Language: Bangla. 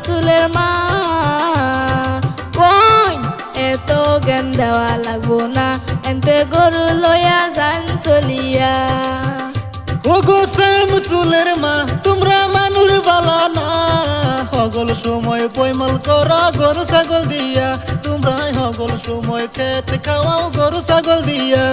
শামসুলের মা কইন এত জ্ঞান দেওয়া লাগবো না এনতে গরু লইয়া যান চলিয়া। ওগো শামসুলের মা তোমরা মানুষ বালা না হগল সময় পৈমাল করা গরু ছাগল দিয়া তোমরা হগল সময় খেতে খাওয়াও গরু ছাগল দিয়া।